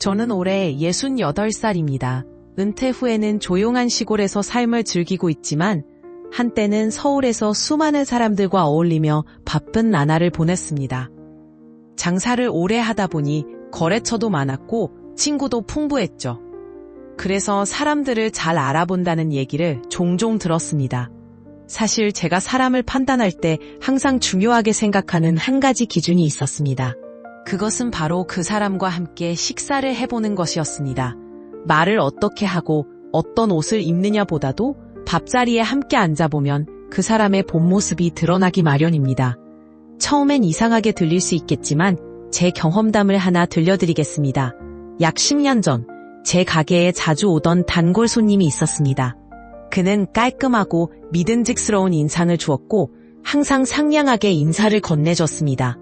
저는 올해 68살입니다. 은퇴 후에는 조용한 시골에서 삶을 즐기고 있지만 한때는 서울에서 수많은 사람들과 어울리며 바쁜 나날을 보냈습니다. 장사를 오래 하다 보니 거래처도 많았고 친구도 풍부했죠. 그래서 사람들을 잘 알아본다는 얘기를 종종 들었습니다. 사실 제가 사람을 판단할 때 항상 중요하게 생각하는 한 가지 기준이 있었습니다. 그것은 바로 그 사람과 함께 식사를 해보는 것이었습니다. 말을 어떻게 하고 어떤 옷을 입느냐보다도 밥자리에 함께 앉아보면 그 사람의 본 모습이 드러나기 마련입니다. 처음엔 이상하게 들릴 수 있겠지만 제 경험담을 하나 들려드리겠습니다. 약 10년 전 제 가게에 자주 오던 단골 손님이 있었습니다. 그는 깔끔하고 믿음직스러운 인상을 주었고 항상 상냥하게 인사를 건네줬습니다.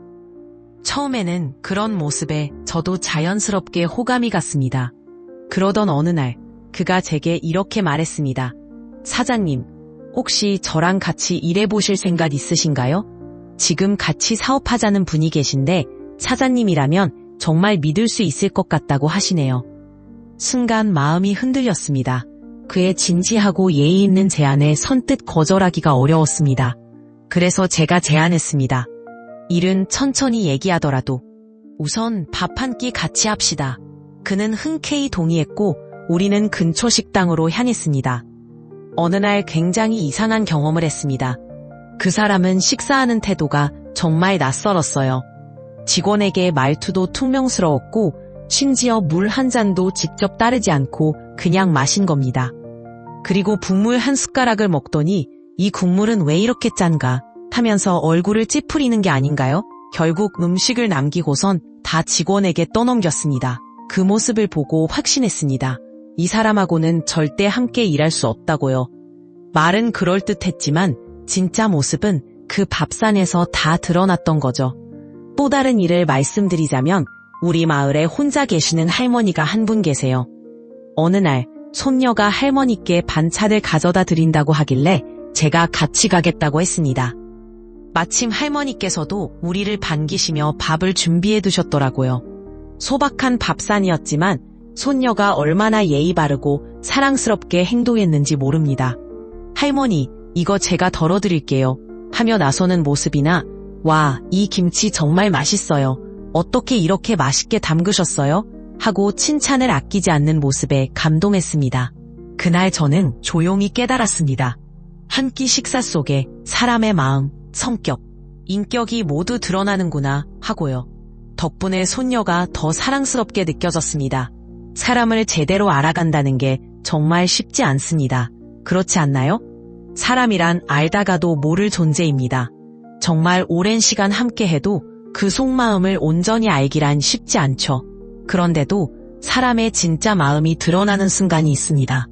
처음에는 그런 모습에 저도 자연스럽게 호감이 갔습니다. 그러던 어느 날 그가 제게 이렇게 말했습니다. 사장님, 혹시 저랑 같이 일해보실 생각 있으신가요? 지금 같이 사업하자는 분이 계신데 사장님이라면 정말 믿을 수 있을 것 같다고 하시네요. 순간 마음이 흔들렸습니다. 그의 진지하고 예의 있는 제안에 선뜻 거절하기가 어려웠습니다. 그래서 제가 제안했습니다. 일은 천천히 얘기하더라도 우선 밥 한 끼 같이 합시다. 그는 흔쾌히 동의했고 우리는 근처 식당으로 향했습니다. 어느 날 굉장히 이상한 경험을 했습니다. 그 사람은 식사하는 태도가 정말 낯설었어요. 직원에게 말투도 퉁명스러웠고 심지어 물 한 잔도 직접 따르지 않고 그냥 마신 겁니다. 그리고 국물 한 숟가락을 먹더니 이 국물은 왜 이렇게 짠가 하면서 얼굴을 찌푸리는 게 아닌가요? 결국 음식을 남기고선 다 직원에게 떠넘겼습니다. 그 모습을 보고 확신했습니다. 이 사람하고는 절대 함께 일할 수 없다고요. 말은 그럴듯했지만 진짜 모습은 그 밥상에서 다 드러났던 거죠. 또 다른 일을 말씀드리자면 우리 마을에 혼자 계시는 할머니가 한 분 계세요. 어느 날 손녀가 할머니께 반찬을 가져다 드린다고 하길래 제가 같이 가겠다고 했습니다. 마침 할머니께서도 우리를 반기시며 밥을 준비해 두셨더라고요. 소박한 밥상이었지만 손녀가 얼마나 예의 바르고 사랑스럽게 행동했는지 모릅니다. 할머니, 이거 제가 덜어드릴게요 하며 나서는 모습이나 와, 이 김치 정말 맛있어요. 어떻게 이렇게 맛있게 담그셨어요? 하고 칭찬을 아끼지 않는 모습에 감동했습니다. 그날 저는 조용히 깨달았습니다. 한 끼 식사 속에 사람의 마음, 성격, 인격이 모두 드러나는구나 하고요. 덕분에 손녀가 더 사랑스럽게 느껴졌습니다. 사람을 제대로 알아간다는 게 정말 쉽지 않습니다. 그렇지 않나요? 사람이란 알다가도 모를 존재입니다. 정말 오랜 시간 함께해도 그 속마음을 온전히 알기란 쉽지 않죠. 그런데도 사람의 진짜 마음이 드러나는 순간이 있습니다.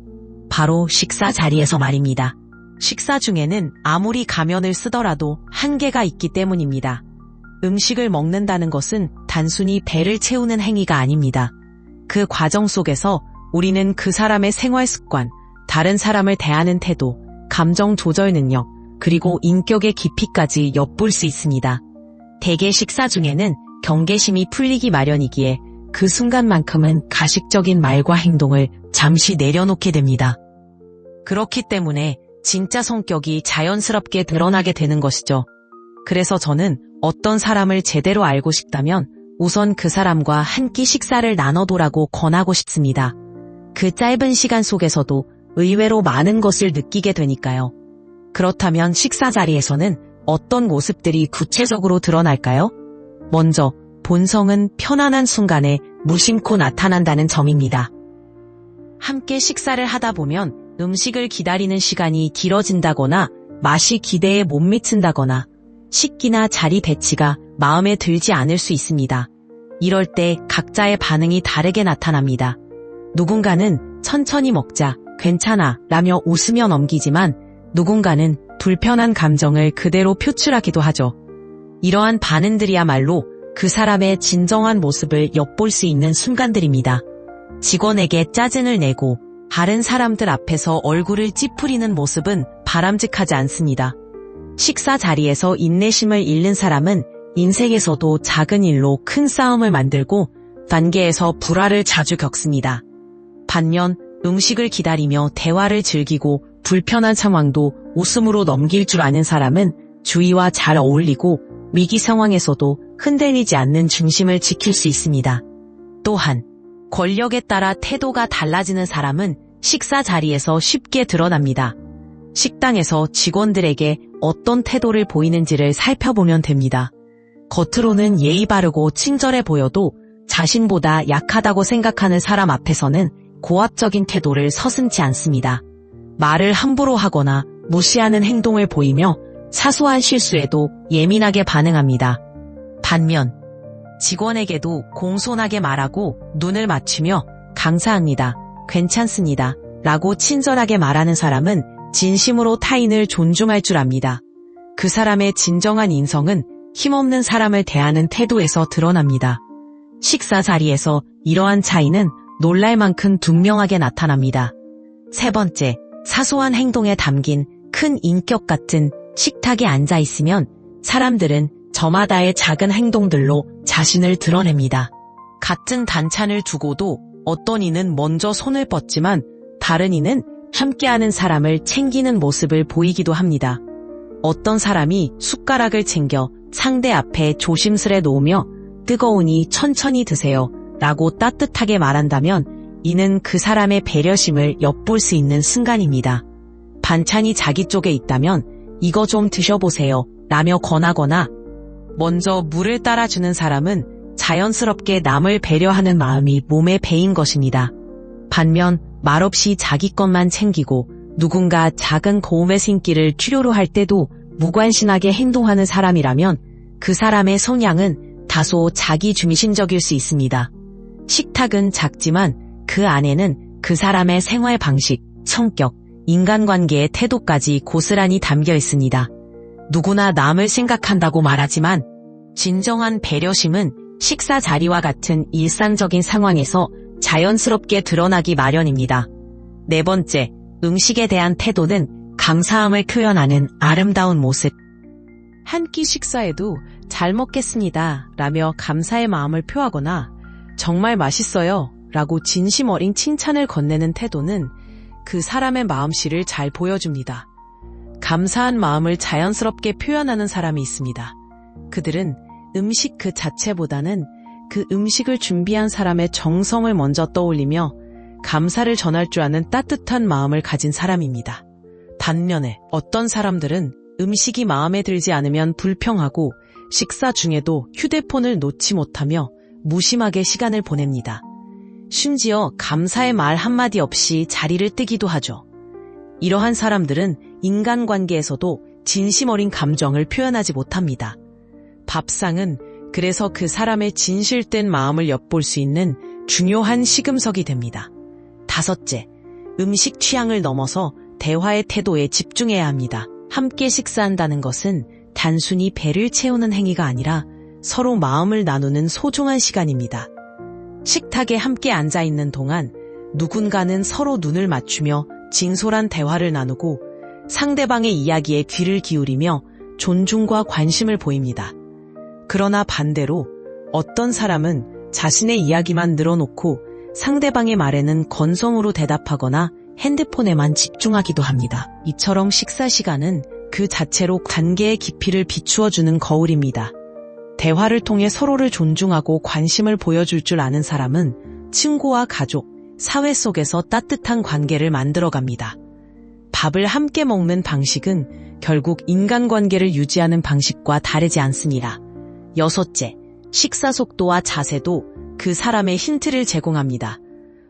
바로 식사 자리에서 말입니다. 식사 중에는 아무리 가면을 쓰더라도 한계가 있기 때문입니다. 음식을 먹는다는 것은 단순히 배를 채우는 행위가 아닙니다. 그 과정 속에서 우리는 그 사람의 생활 습관, 다른 사람을 대하는 태도, 감정 조절 능력, 그리고 인격의 깊이까지 엿볼 수 있습니다. 대개 식사 중에는 경계심이 풀리기 마련이기에 그 순간만큼은 가식적인 말과 행동을 잠시 내려놓게 됩니다. 그렇기 때문에 진짜 성격이 자연스럽게 드러나게 되는 것이죠. 그래서 저는 어떤 사람을 제대로 알고 싶다면 우선 그 사람과 한 끼 식사를 나눠보라고 권하고 싶습니다. 그 짧은 시간 속에서도 의외로 많은 것을 느끼게 되니까요. 그렇다면 식사 자리에서는 어떤 모습들이 구체적으로 드러날까요? 먼저 본성은 편안한 순간에 무심코 나타난다는 점입니다. 함께 식사를 하다 보면 음식을 기다리는 시간이 길어진다거나 맛이 기대에 못 미친다거나 식기나 자리 배치가 마음에 들지 않을 수 있습니다. 이럴 때 각자의 반응이 다르게 나타납니다. 누군가는 천천히 먹자, 괜찮아 라며 웃으며 넘기지만 누군가는 불편한 감정을 그대로 표출하기도 하죠. 이러한 반응들이야말로 그 사람의 진정한 모습을 엿볼 수 있는 순간들입니다. 직원에게 짜증을 내고 다른 사람들 앞에서 얼굴을 찌푸리는 모습은 바람직하지 않습니다. 식사 자리에서 인내심을 잃는 사람은 인생에서도 작은 일로 큰 싸움을 만들고 관계에서 불화를 자주 겪습니다. 반면 음식을 기다리며 대화를 즐기고 불편한 상황도 웃음으로 넘길 줄 아는 사람은 주위와 잘 어울리고 위기 상황에서도 흔들리지 않는 중심을 지킬 수 있습니다. 또한 권력에 따라 태도가 달라지는 사람은 식사 자리에서 쉽게 드러납니다. 식당에서 직원들에게 어떤 태도를 보이는지를 살펴보면 됩니다. 겉으로는 예의 바르고 친절해 보여도 자신보다 약하다고 생각하는 사람 앞에서는 고압적인 태도를 서슴지 않습니다. 말을 함부로 하거나 무시하는 행동을 보이며 사소한 실수에도 예민하게 반응합니다. 반면 직원에게도 공손하게 말하고 눈을 맞추며 감사합니다, 괜찮습니다 라고 친절하게 말하는 사람은 진심으로 타인을 존중할 줄 압니다. 그 사람의 진정한 인성은 힘없는 사람을 대하는 태도에서 드러납니다. 식사 자리에서 이러한 차이는 놀랄 만큼 분명하게 나타납니다. 세 번째, 사소한 행동에 담긴 큰 인격 같은 식탁에 앉아 있으면 사람들은 저마다의 작은 행동들로 자신을 드러냅니다. 같은 단찬을 두고도 어떤 이는 먼저 손을 뻗지만 다른 이는 함께하는 사람을 챙기는 모습을 보이기도 합니다. 어떤 사람이 숟가락을 챙겨 상대 앞에 조심스레 놓으며 뜨거우니 천천히 드세요 라고 따뜻하게 말한다면 이는 그 사람의 배려심을 엿볼 수 있는 순간입니다. 반찬이 자기 쪽에 있다면 이거 좀 드셔보세요 라며 권하거나 먼저 물을 따라주는 사람은 자연스럽게 남을 배려하는 마음이 몸에 배인 것입니다. 반면 말없이 자기 것만 챙기고 누군가 작은 고움의 신기를 필요로 할 때도 무관심하게 행동하는 사람이라면 그 사람의 성향은 다소 자기중심적일 수 있습니다. 식탁은 작지만 그 안에는 그 사람의 생활 방식, 성격, 인간관계의 태도까지 고스란히 담겨 있습니다. 누구나 남을 생각한다고 말하지만 진정한 배려심은 식사 자리와 같은 일상적인 상황에서 자연스럽게 드러나기 마련입니다. 네 번째, 음식에 대한 태도는 감사함을 표현하는 아름다운 모습. 한 끼 식사에도 잘 먹겠습니다 라며 감사의 마음을 표하거나 정말 맛있어요 라고 진심 어린 칭찬을 건네는 태도는 그 사람의 마음씨를 잘 보여줍니다. 감사한 마음을 자연스럽게 표현하는 사람이 있습니다. 그들은 음식 그 자체보다는 그 음식을 준비한 사람의 정성을 먼저 떠올리며 감사를 전할 줄 아는 따뜻한 마음을 가진 사람입니다. 반면에 어떤 사람들은 음식이 마음에 들지 않으면 불평하고 식사 중에도 휴대폰을 놓지 못하며 무심하게 시간을 보냅니다. 심지어 감사의 말 한마디 없이 자리를 뜨기도 하죠. 이러한 사람들은 인간관계에서도 진심 어린 감정을 표현하지 못합니다. 밥상은 그래서 그 사람의 진실된 마음을 엿볼 수 있는 중요한 시금석이 됩니다. 다섯째, 음식 취향을 넘어서 대화의 태도에 집중해야 합니다. 함께 식사한다는 것은 단순히 배를 채우는 행위가 아니라 서로 마음을 나누는 소중한 시간입니다. 식탁에 함께 앉아 있는 동안 누군가는 서로 눈을 맞추며 진솔한 대화를 나누고 상대방의 이야기에 귀를 기울이며 존중과 관심을 보입니다. 그러나 반대로 어떤 사람은 자신의 이야기만 늘어놓고 상대방의 말에는 건성으로 대답하거나 핸드폰에만 집중하기도 합니다. 이처럼 식사 시간은 그 자체로 관계의 깊이를 비추어주는 거울입니다. 대화를 통해 서로를 존중하고 관심을 보여줄 줄 아는 사람은 친구와 가족, 사회 속에서 따뜻한 관계를 만들어갑니다. 밥을 함께 먹는 방식은 결국 인간관계를 유지하는 방식과 다르지 않습니다. 여섯째, 식사 속도와 자세도 그 사람의 힌트를 제공합니다.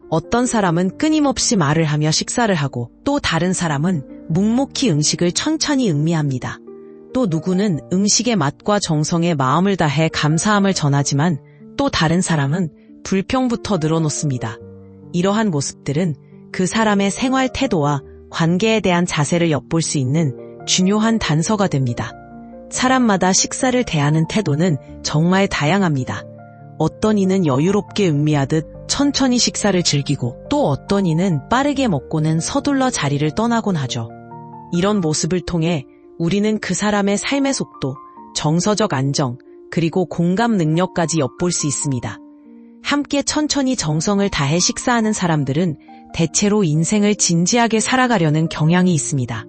어떤 사람은 끊임없이 말을 하며 식사를 하고 또 다른 사람은 묵묵히 음식을 천천히 음미합니다. 또 누구는 음식의 맛과 정성에 마음을 다해 감사함을 전하지만 또 다른 사람은 불평부터 늘어놓습니다. 이러한 모습들은 그 사람의 생활 태도와 관계에 대한 자세를 엿볼 수 있는 중요한 단서가 됩니다. 사람마다 식사를 대하는 태도는 정말 다양합니다. 어떤 이는 여유롭게 음미하듯 천천히 식사를 즐기고 또 어떤 이는 빠르게 먹고는 서둘러 자리를 떠나곤 하죠. 이런 모습을 통해 우리는 그 사람의 삶의 속도, 정서적 안정, 그리고 공감 능력까지 엿볼 수 있습니다. 함께 천천히 정성을 다해 식사하는 사람들은 대체로 인생을 진지하게 살아가려는 경향이 있습니다.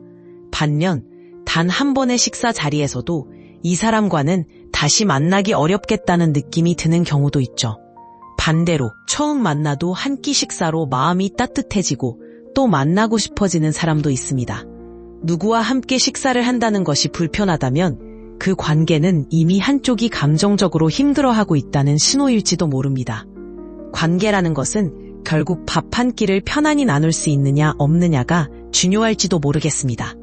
반면 단 한 번의 식사 자리에서도 이 사람과는 다시 만나기 어렵겠다는 느낌이 드는 경우도 있죠. 반대로 처음 만나도 한 끼 식사로 마음이 따뜻해지고 또 만나고 싶어지는 사람도 있습니다. 누구와 함께 식사를 한다는 것이 불편하다면 그 관계는 이미 한쪽이 감정적으로 힘들어하고 있다는 신호일지도 모릅니다. 관계라는 것은 결국 밥 한 끼를 편안히 나눌 수 있느냐 없느냐가 중요할지도 모르겠습니다.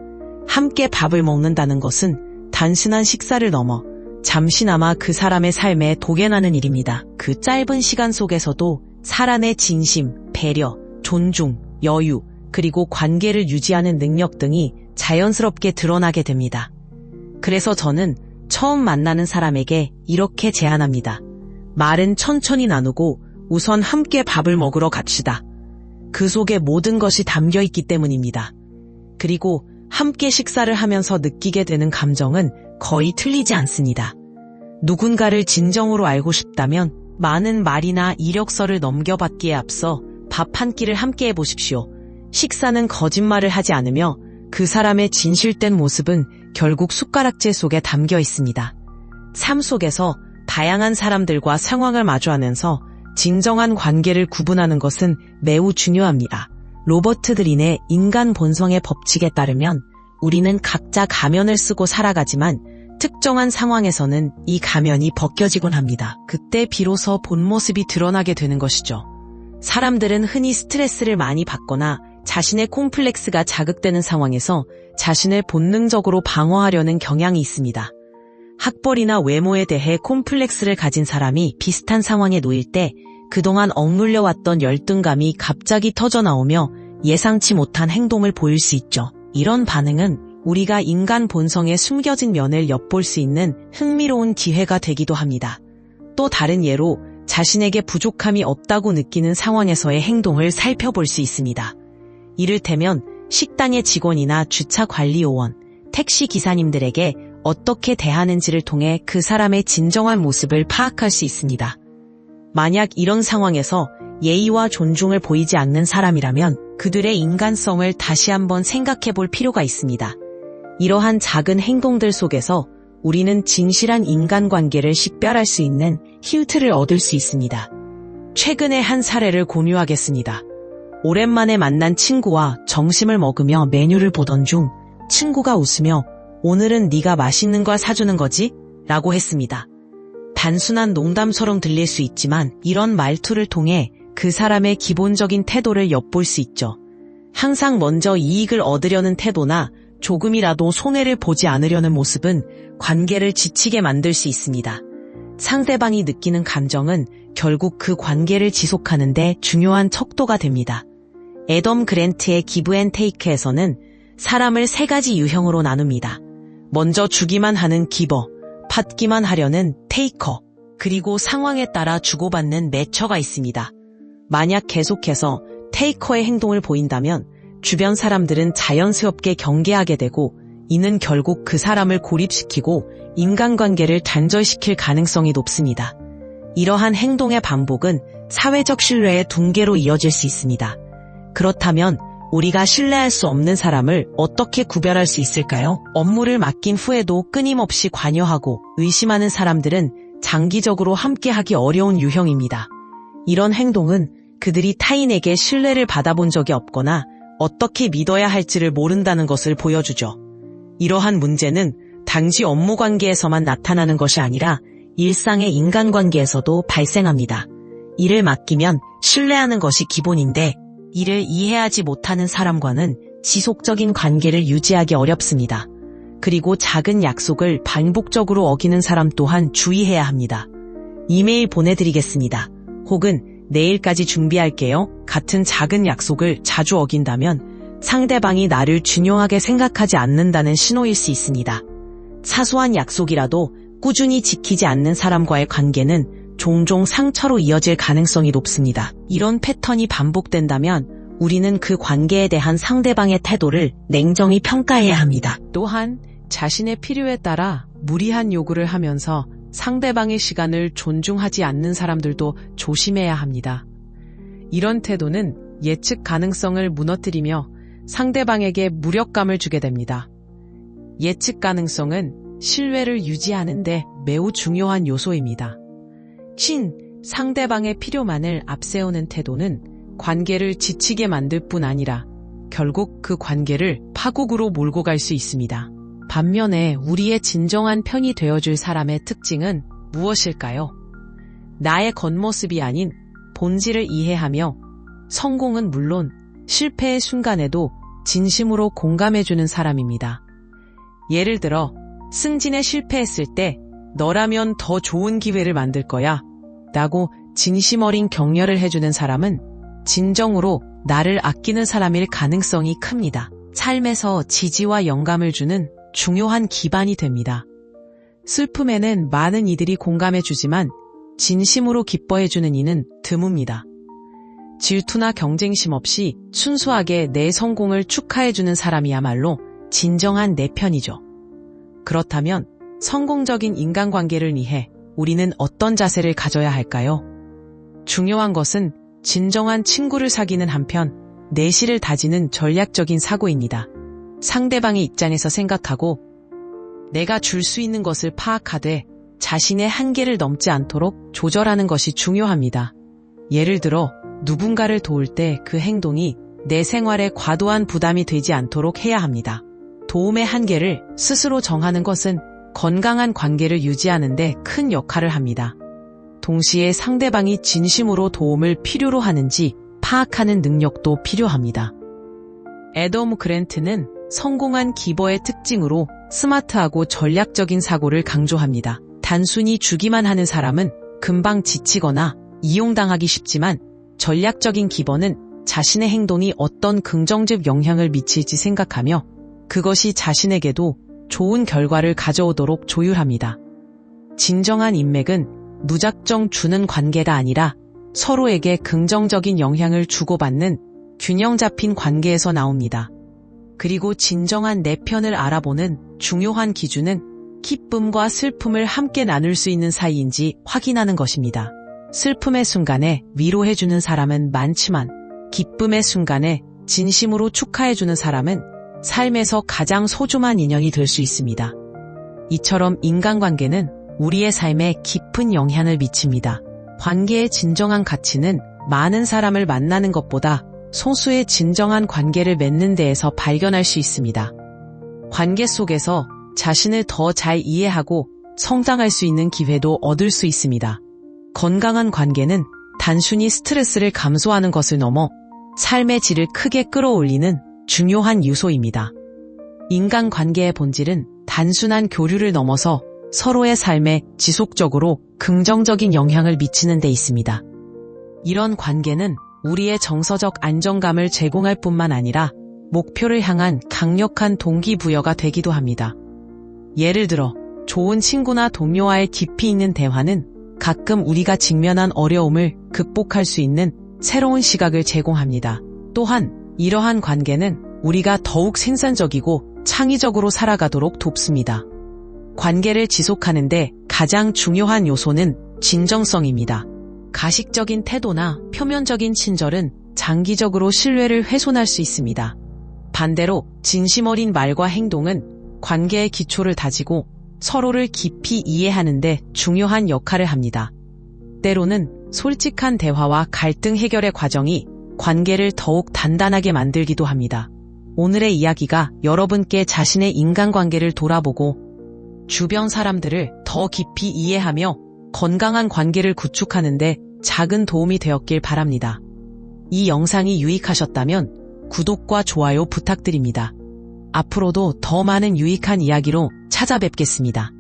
함께 밥을 먹는다는 것은 단순한 식사를 넘어 잠시나마 그 사람의 삶에 독해나는 일입니다. 그 짧은 시간 속에서도 사람의 진심, 배려, 존중, 여유, 그리고 관계를 유지하는 능력 등이 자연스럽게 드러나게 됩니다. 그래서 저는 처음 만나는 사람에게 이렇게 제안합니다. 말은 천천히 나누고 우선 함께 밥을 먹으러 갑시다. 그 속에 모든 것이 담겨 있기 때문입니다. 그리고 함께 식사를 하면서 느끼게 되는 감정은 거의 틀리지 않습니다. 누군가를 진정으로 알고 싶다면 많은 말이나 이력서를 넘겨받기에 앞서 밥 한 끼를 함께 해보십시오. 식사는 거짓말을 하지 않으며 그 사람의 진실된 모습은 결국 숟가락질 속에 담겨 있습니다. 삶 속에서 다양한 사람들과 상황을 마주하면서 진정한 관계를 구분하는 것은 매우 중요합니다. 로버트 그린의 인간 본성의 법칙에 따르면 우리는 각자 가면을 쓰고 살아가지만 특정한 상황에서는 이 가면이 벗겨지곤 합니다. 그때 비로소 본 모습이 드러나게 되는 것이죠. 사람들은 흔히 스트레스를 많이 받거나 자신의 콤플렉스가 자극되는 상황에서 자신을 본능적으로 방어하려는 경향이 있습니다. 학벌이나 외모에 대해 콤플렉스를 가진 사람이 비슷한 상황에 놓일 때 그동안 억눌려왔던 열등감이 갑자기 터져나오며 예상치 못한 행동을 보일 수 있죠. 이런 반응은 우리가 인간 본성의 숨겨진 면을 엿볼 수 있는 흥미로운 기회가 되기도 합니다. 또 다른 예로 자신에게 부족함이 없다고 느끼는 상황에서의 행동을 살펴볼 수 있습니다. 이를테면 식당의 직원이나 주차 관리 요원, 택시 기사님들에게 어떻게 대하는지를 통해 그 사람의 진정한 모습을 파악할 수 있습니다. 만약 이런 상황에서 예의와 존중을 보이지 않는 사람이라면 그들의 인간성을 다시 한번 생각해 볼 필요가 있습니다. 이러한 작은 행동들 속에서 우리는 진실한 인간관계를 식별할 수 있는 힌트를 얻을 수 있습니다. 최근의 한 사례를 공유하겠습니다. 오랜만에 만난 친구와 점심을 먹으며 메뉴를 보던 중 친구가 웃으며 "오늘은 네가 맛있는 걸 사주는 거지?" 라고 했습니다. 단순한 농담처럼 들릴 수 있지만 이런 말투를 통해 그 사람의 기본적인 태도를 엿볼 수 있죠. 항상 먼저 이익을 얻으려는 태도나 조금이라도 손해를 보지 않으려는 모습은 관계를 지치게 만들 수 있습니다. 상대방이 느끼는 감정은 결국 그 관계를 지속하는 데 중요한 척도가 됩니다. 애덤 그랜트의 기브 앤 테이크에서는 사람을 3가지 유형으로 나눕니다. 먼저 주기만 하는 기버, 받기만 하려는 테이커, 그리고 상황에 따라 주고받는 매처가 있습니다. 만약 계속해서 테이커의 행동을 보인다면 주변 사람들은 자연스럽게 경계하게 되고 이는 결국 그 사람을 고립시키고 인간관계를 단절시킬 가능성이 높습니다. 이러한 행동의 반복은 사회적 신뢰의 붕괴로 이어질 수 있습니다. 그렇다면 우리가 신뢰할 수 없는 사람을 어떻게 구별할 수 있을까요? 업무를 맡긴 후에도 끊임없이 관여하고 의심하는 사람들은 장기적으로 함께하기 어려운 유형입니다. 이런 행동은 그들이 타인에게 신뢰를 받아본 적이 없거나 어떻게 믿어야 할지를 모른다는 것을 보여주죠. 이러한 문제는 단지 업무 관계에서만 나타나는 것이 아니라 일상의 인간관계에서도 발생합니다. 일을 맡기면 신뢰하는 것이 기본인데 이를 이해하지 못하는 사람과는 지속적인 관계를 유지하기 어렵습니다. 그리고 작은 약속을 반복적으로 어기는 사람 또한 주의해야 합니다. 이메일 보내드리겠습니다. 혹은 내일까지 준비할게요. 같은 작은 약속을 자주 어긴다면 상대방이 나를 중요하게 생각하지 않는다는 신호일 수 있습니다. 사소한 약속이라도 꾸준히 지키지 않는 사람과의 관계는 종종 상처로 이어질 가능성이 높습니다. 이런 패턴이 반복된다면 우리는 그 관계에 대한 상대방의 태도를 냉정히 평가해야 합니다. 또한 자신의 필요에 따라 무리한 요구를 하면서 상대방의 시간을 존중하지 않는 사람들도 조심해야 합니다. 이런 태도는 예측 가능성을 무너뜨리며 상대방에게 무력감을 주게 됩니다. 예측 가능성은 신뢰를 유지하는데 매우 중요한 요소입니다. 상대방의 필요만을 앞세우는 태도는 관계를 지치게 만들 뿐 아니라 결국 그 관계를 파국으로 몰고 갈 수 있습니다. 반면에 우리의 진정한 편이 되어줄 사람의 특징은 무엇일까요? 나의 겉모습이 아닌 본질을 이해하며 성공은 물론 실패의 순간에도 진심으로 공감해주는 사람입니다. 예를 들어 승진에 실패했을 때 너라면 더 좋은 기회를 만들 거야 라고 진심 어린 격려를 해주는 사람은 진정으로 나를 아끼는 사람일 가능성이 큽니다. 삶에서 지지와 영감을 주는 중요한 기반이 됩니다. 슬픔에는 많은 이들이 공감해주지만 진심으로 기뻐해주는 이는 드뭅니다. 질투나 경쟁심 없이 순수하게 내 성공을 축하해주는 사람이야말로 진정한 내 편이죠. 그렇다면 성공적인 인간관계를 위해 우리는 어떤 자세를 가져야 할까요? 중요한 것은 진정한 친구를 사귀는 한편 내실을 다지는 전략적인 사고입니다. 상대방의 입장에서 생각하고 내가 줄 수 있는 것을 파악하되 자신의 한계를 넘지 않도록 조절하는 것이 중요합니다. 예를 들어 누군가를 도울 때 그 행동이 내 생활에 과도한 부담이 되지 않도록 해야 합니다. 도움의 한계를 스스로 정하는 것은 건강한 관계를 유지하는 데 큰 역할을 합니다. 동시에 상대방이 진심으로 도움을 필요로 하는지 파악하는 능력도 필요합니다. 애덤 그랜트는 성공한 기버의 특징으로 스마트하고 전략적인 사고를 강조합니다. 단순히 주기만 하는 사람은 금방 지치거나 이용당하기 쉽지만 전략적인 기버는 자신의 행동이 어떤 긍정적 영향을 미칠지 생각하며 그것이 자신에게도 좋은 결과를 가져오도록 조율합니다. 진정한 인맥은 무작정 주는 관계가 아니라 서로에게 긍정적인 영향을 주고받는 균형 잡힌 관계에서 나옵니다. 그리고 진정한 내 편을 알아보는 중요한 기준은 기쁨과 슬픔을 함께 나눌 수 있는 사이인지 확인하는 것입니다. 슬픔의 순간에 위로해주는 사람은 많지만 기쁨의 순간에 진심으로 축하해주는 사람은 삶에서 가장 소중한 인연이 될 수 있습니다. 이처럼 인간관계는 우리의 삶에 깊은 영향을 미칩니다. 관계의 진정한 가치는 많은 사람을 만나는 것보다 소수의 진정한 관계를 맺는 데에서 발견할 수 있습니다. 관계 속에서 자신을 더 잘 이해하고 성장할 수 있는 기회도 얻을 수 있습니다. 건강한 관계는 단순히 스트레스를 감소하는 것을 넘어 삶의 질을 크게 끌어올리는 중요한 요소입니다. 인간관계의 본질은 단순한 교류를 넘어서 서로의 삶에 지속적으로 긍정적인 영향을 미치는 데 있습니다. 이런 관계는 우리의 정서적 안정감을 제공할 뿐만 아니라 목표를 향한 강력한 동기부여가 되기도 합니다. 예를 들어 좋은 친구나 동료와의 깊이 있는 대화는 가끔 우리가 직면한 어려움을 극복할 수 있는 새로운 시각을 제공합니다. 또한 이러한 관계는 우리가 더욱 생산적이고 창의적으로 살아가도록 돕습니다. 관계를 지속하는데 가장 중요한 요소는 진정성입니다. 가식적인 태도나 표면적인 친절은 장기적으로 신뢰를 훼손할 수 있습니다. 반대로 진심 어린 말과 행동은 관계의 기초를 다지고 서로를 깊이 이해하는 데 중요한 역할을 합니다. 때로는 솔직한 대화와 갈등 해결의 과정이 관계를 더욱 단단하게 만들기도 합니다. 오늘의 이야기가 여러분께 자신의 인간관계를 돌아보고 주변 사람들을 더 깊이 이해하며 건강한 관계를 구축하는데 작은 도움이 되었길 바랍니다. 이 영상이 유익하셨다면 구독과 좋아요 부탁드립니다. 앞으로도 더 많은 유익한 이야기로 찾아뵙겠습니다.